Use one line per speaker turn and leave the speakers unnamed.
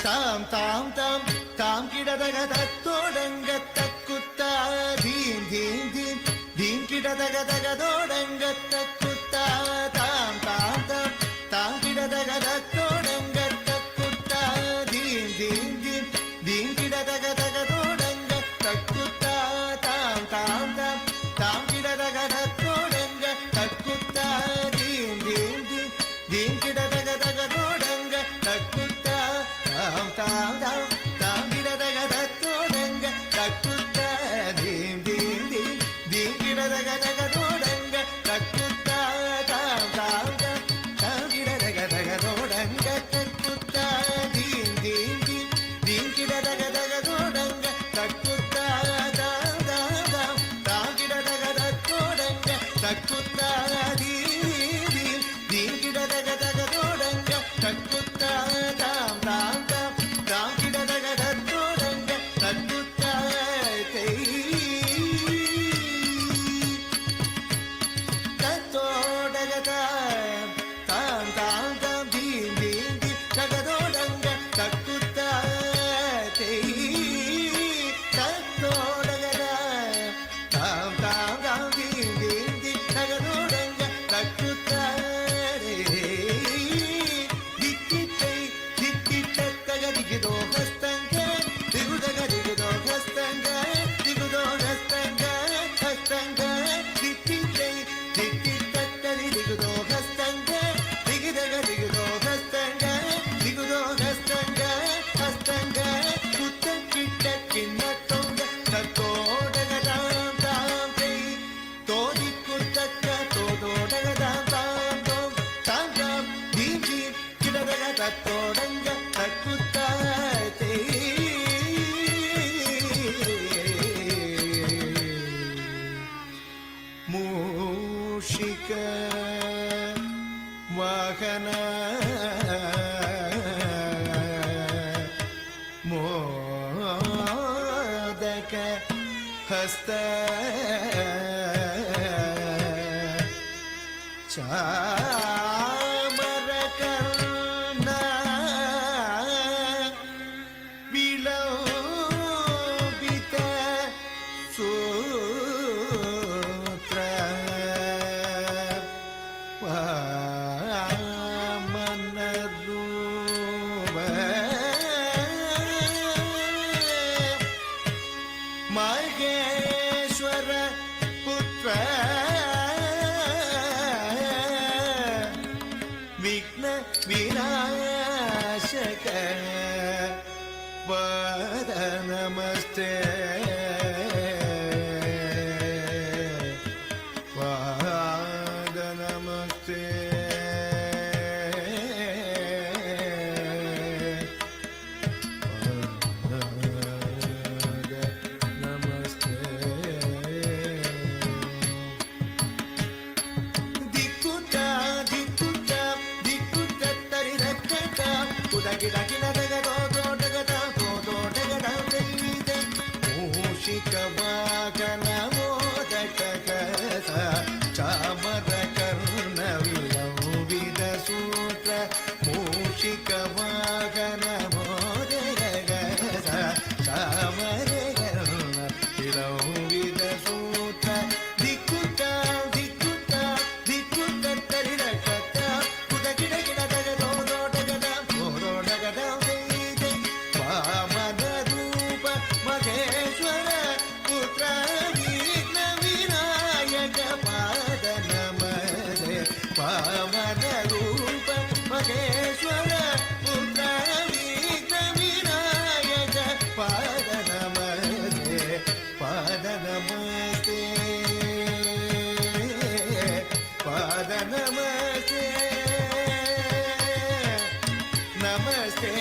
தாம் தாம் தாம் தாம் கிடதக தத்தோடங்க தக்குத்தா தீம் தீம் தீம் தீம் கிடதக தகதோடங்க தக்குத்தா தாம் தாம் தாம் தாம் கிடதக தத்தோடங்க தக்குத்தா தீம் தீம் தீம் தீம் கிடதக தகதோடங்க தக்குத்தா தாம் தாம் தாம் தாம் கிடதக தத்தோடங்க தக்குத்தா தீம் தீம் தீம் தீம் கிடதக தகதோடங்க தக்குத்தா தாம் தாம் தாம் தாம் கிடதக தத்தோடங்க தக்குத்தா தீம் தீம் தீம் தீம் கிடதக தகதோடங்க தக்குத்தா தாம் தாம் தாம் தாம் கிடதக தகதோடங்க தக்குத்தா தீம் தீம் தீம் தீம் கிடதக தகதோடங்க தக்குத்தா தாம் தாம் தாம் தாம் கிடதக தத்தோடங்க தக்குத்தா தீம் தீம் தீம் கிடதக தகதோடங்க தக்குத்தா தாம் தாம் தாம் தாம் கிடதக தத்தோடங்க தக்குத்தா தத்தோடக தாம் தாம் தாம் தீம் தீம் தீம் தகதோடங்க தக்குத்தா தத்தோடக தாம் தாம் தாம் தீம் தீம் தீம் தகதோடங்க தக்குத்தா தித்தித்தை தித்தித்த தகதிகுதோ ஹஸ்தங்க திகுதக திகுதோ ஹஸ்தங்க திகுதோ ஹஸ்தங்க ஹஸ்தங்க தித்தித்தை தித்தித்த தகதிகுதோ ஹஸ்தங்க திகுதக திகுதோ ஹஸ்தங்க திகுதோ ஹஸ்தங்க ஹஸ்தங்க குத்த கிட்ட கிண்ண தொங்க தத்தோடக தாம் தாம் தை தோதி குத்தக்க தோதோடக தாம் தாம் தோம் தாம் தாம் தீம் தீம் கிடதக தத்தோடங்க தக்குத்தா தை மூஷிக வாகன மோதக ஹஸ்த சாமர கர்ண விலோபித சூத்ர வாமன ரூப மகேஸ்வர புத்திர விக்ன விநாசக பாத நமஸ்தே பாத நமஸ்தே மூஷிக வாகன மோதக சாமர கர்ண விலோபித சூತ್ರ மூஷிக வாகன மோதக சாமர கர்ண விலோபித சூತ್ರ திக்குட்ட திக்குட்ட திக்குட்ட தரிரக்கட்ட குதகிட கிடதக தோதோடக தோதோடக வாமன ரூப மகேஸ்வர புತ್ರ விக்ன விநாயಕ ಪಾದ ನಮಸ್ತೆ ವಾಮನ ರೂಪ ಮಹೇಶ್ವರ ಪುತ್ರ ವಿಘ್ನ ವಿನಾಯಕ ಪಾದ ನಮಸ್ತೆ ಪಾದ ನಮಸ್ತೆ ಪಾದ ನಮಸ್ತೆ ನಮಸ್ತೆ